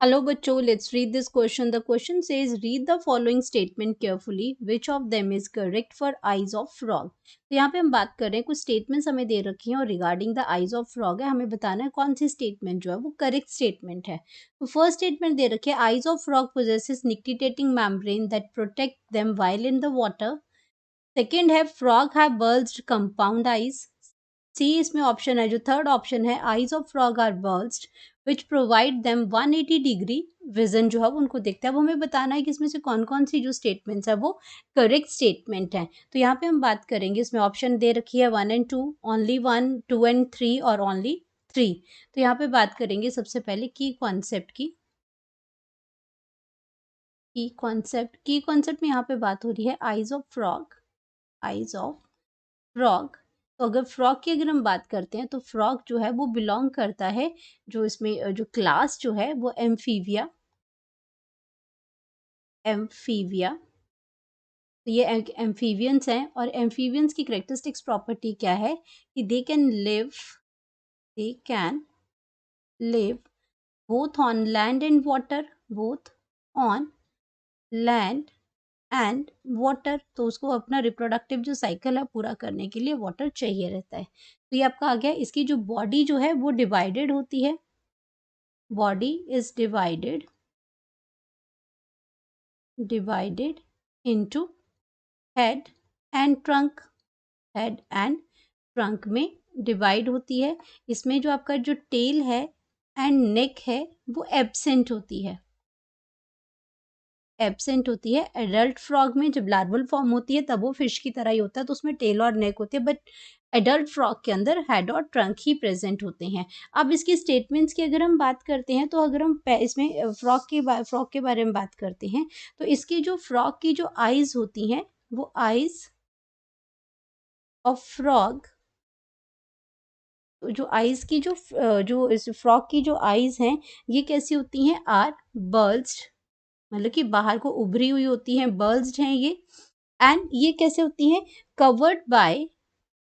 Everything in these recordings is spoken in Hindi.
Hello बच्चों, let's read this question. The question says read the following statement carefully. Which of them is correct for eyes of frog? तो यहाँ पे हम बात कर रहे हैं, कुछ स्टेटमेंट्स हमें दे रखी हैं और regarding the eyes of frog है, हमें बताना है कौन सी स्टेटमेंट जो है वो करेक्ट स्टेटमेंट है। तो फर्स्ट स्टेटमेंट दे रखी है eyes of frog possesses nictitating membrane that protect them while in the water. Second है frog have bulged compound eyes. सी इसमें ऑप्शन है, जो थर्ड ऑप्शन है eyes of frog are bulged which provide them 180 degree vision जो है वो उनको देखता है। वो हमें बताना है कि इसमें से कौन कौन सी जो स्टेटमेंट्स है वो करेक्ट स्टेटमेंट है। तो यहाँ पे हम बात करेंगे, इसमें ऑप्शन दे रखी है 1 and 2, ओनली 1, 2 and 3 और ओनली 3। तो यहाँ पे बात करेंगे सबसे पहले की कॉन्सेप्ट की। की कॉन्सेप्ट में यहाँ पे बात हो रही है eyes of frog. Eyes of frog. तो अगर फ्रॉग की अगर हम बात करते हैं तो फ्रॉग जो है वो बिलोंग करता है, जो इसमें जो क्लास जो है वो एम्फीविया। एम्फीविया। तो ये एम्फीवियंस हैं और एम्फीवियंस की करेक्टरिस्टिक्स प्रॉपर्टी क्या है कि they can live both on land and water. Both on land and water. तो उसको अपना रिप्रोडक्टिव जो साइकिल है पूरा करने के लिए वाटर चाहिए रहता है। तो ये आपका आ गया। इसकी जो बॉडी जो है वो डिवाइडेड होती है। Body is divided into head and trunk. Head and trunk में डिवाइड होती है। इसमें जो आपका जो टेल है एंड नेक है वो एब्सेंट होती है। एब्सेंट होती है। एडल्ट फ्रॉग में जब लार्वल फॉर्म होती है तब वो फिश की तरह ही होता है, तो उसमें टेल और नेक होती है, बट एडल्ट फ्रॉग के अंदर हेड और ट्रंक ही प्रेजेंट होते हैं। अब इसकी स्टेटमेंट्स की अगर हम बात करते हैं तो अगर हम इसमें फ्रॉग के बारे में बात करते हैं तो इसकी जो फ्रॉग की जो आइज होती हैं वो आइज ऑफ फ्रॉग, जो आइज की जो इस फ्रॉग की जो आइज हैं ये कैसी होती हैं, आर बल्ज्ड, मतलब कि बाहर को उभरी हुई होती हैं, बल्ज्ड हैं ये। एंड ये कैसे होती हैं, covered by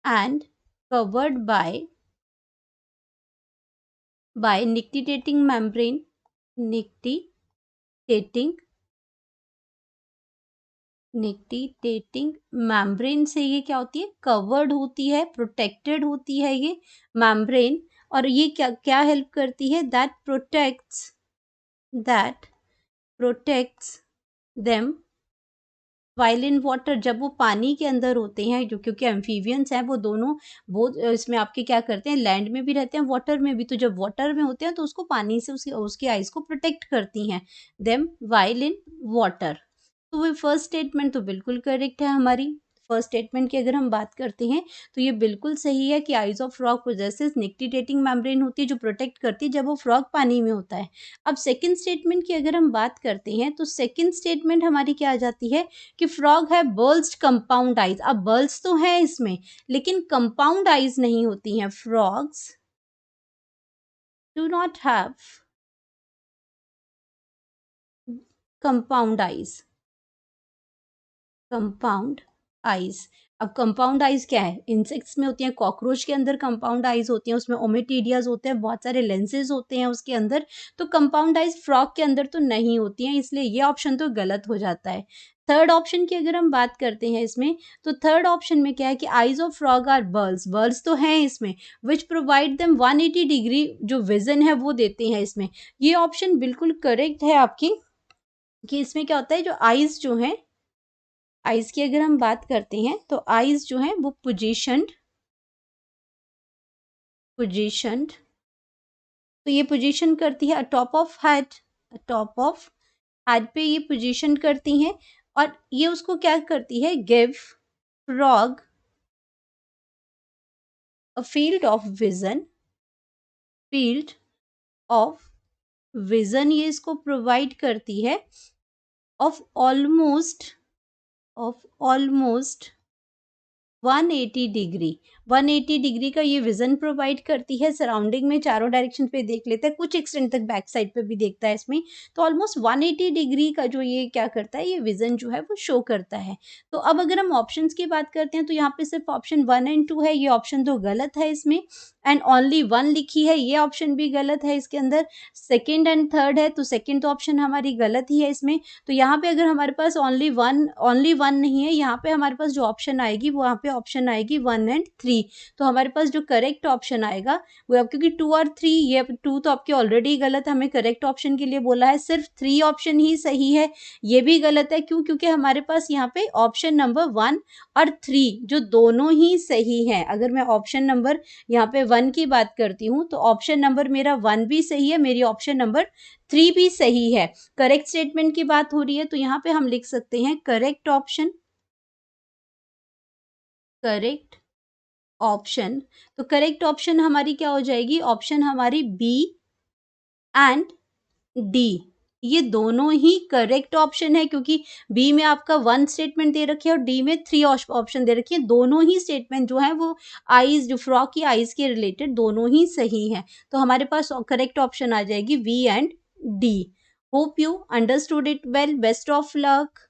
and covered by nictitating membrane. Nictitating nictitating membrane से ये क्या होती है, कवर्ड होती है, प्रोटेक्टेड होती है ये मेम्ब्रेन। और ये क्या क्या हेल्प करती है, that protects them while in water. जब वो पानी के अंदर होते हैं, जो क्योंकि एम्फीबियंस हैं वो दोनों, वो इसमें आपके क्या करते हैं, लैंड में भी रहते हैं वाटर में भी। तो जब वाटर में होते हैं तो उसको पानी से उसकी उसकी आइज को प्रोटेक्ट करती हैं, देम वाइल इन वाटर। तो वो फर्स्ट स्टेटमेंट तो बिल्कुल करेक्ट है हमारी। फर्स्ट स्टेटमेंट की अगर हम बात करते हैं तो ये बिल्कुल सही है कि eyes of frog possesses nictitating membrane होती है जो प्रोटेक्ट करती है जब वो फ्रॉग पानी में होता है। अब सेकंड स्टेटमेंट की अगर हम बात करते हैं तो सेकंड स्टेटमेंट हमारी क्या आ जाती है कि फ्रॉग है बल्ज्ड कंपाउंड आइज। अब बल्ज तो है इसमें लेकिन कंपाउंड आइज नहीं होती हैं। Frogs do not have compound eyes. Compound eyes. अब कंपाउंड आइज क्या है, इंसेक्ट्स में होती हैं, कॉकरोच के अंदर कंपाउंड आइज होती हैं, उसमें ओमेटिडियाज होते हैं, बहुत सारे लेंसेज होते हैं उसके अंदर। तो कंपाउंड आइज फ्रॉग के अंदर तो नहीं होती हैं, इसलिए ये ऑप्शन तो गलत हो जाता है। थर्ड ऑप्शन की अगर हम बात करते हैं इसमें, तो थर्ड ऑप्शन में क्या है कि eyes of frog are birds. Birds तो हैं इसमें, विच प्रोवाइड देम 180 डिग्री जो विजन है वो देते हैं इसमें। ये ऑप्शन बिल्कुल करेक्ट है आपकी, कि इसमें क्या होता है, जो आइज जो है, आइज की अगर हम बात करते हैं तो आइज जो है वो पोजीशंड। तो ये पोजीशन करती है top of head. Top of head पे ये पोजीशन करती हैं और ये उसको क्या करती है, give frog a field of vision. ये इसको प्रोवाइड करती है ऑफ ऑलमोस्ट 180 डिग्री। 180 डिग्री का ये विज़न प्रोवाइड करती है, सराउंडिंग में चारों डायरेक्शन पे देख लेता है, कुछ एक्सटेंट तक बैक साइड पे भी देखता है इसमें। तो ऑलमोस्ट 180 डिग्री का जो ये क्या करता है, ये विज़न जो है वो शो करता है। तो अब अगर हम ऑप्शंस की बात करते हैं तो यहाँ पे सिर्फ ऑप्शन 1 एंड 2 है, ये ऑप्शन तो गलत है इसमें। एंड ओनली 1 लिखी है, ये ऑप्शन भी गलत है इसके अंदर। सेकंड एंड थर्ड है, तो सेकंड तो ऑप्शन हमारी गलत ही है इसमें। तो यहाँ पे अगर हमारे पास ओनली वन नहीं है, यहाँ पे हमारे पास जो ऑप्शन आएगी वो यहाँ पे ऑप्शन आएगी 1 एंड 3। तो हमारे पास जो करेक्ट ऑप्शन आएगा वो अब, क्योंकि 2 और 3, ये 2 तो आपके ऑलरेडी गलत, हमें करेक्ट ऑप्शन के लिए बोला है, सिर्फ 3 ऑप्शन ही सही है, ये भी गलत है। क्यों? क्योंकि हमारे पास यहाँ पे ऑप्शन नंबर 1 और 3 जो दोनों ही सही हैं। अगर मैं ऑप्शन नंबर यहाँ पे 1 की बात करती हूँ तो ऑप्शन नंबर मेरा 1 भी सही है, मेरी ऑप्शन नंबर 3 भी सही है। करेक्ट स्टेटमेंट की बात हो रही है तो यहाँ पे हम लिख सकते हैं करेक्ट ऑप्शन, करेक्ट ऑप्शन। तो करेक्ट ऑप्शन हमारी क्या हो जाएगी? ऑप्शन हमारी बी एंड डी, ये दोनों ही करेक्ट ऑप्शन है, क्योंकि बी में आपका 1 स्टेटमेंट दे रखी है और डी में 3 ऑप्शन दे रखी है। दोनों ही स्टेटमेंट जो है वो आईज, जो फ्रॉक की आईज के रिलेटेड दोनों ही सही हैं। तो हमारे पास करेक्ट ऑप्शन आ जाएगी B and D. Hope you understood it well. Best of luck.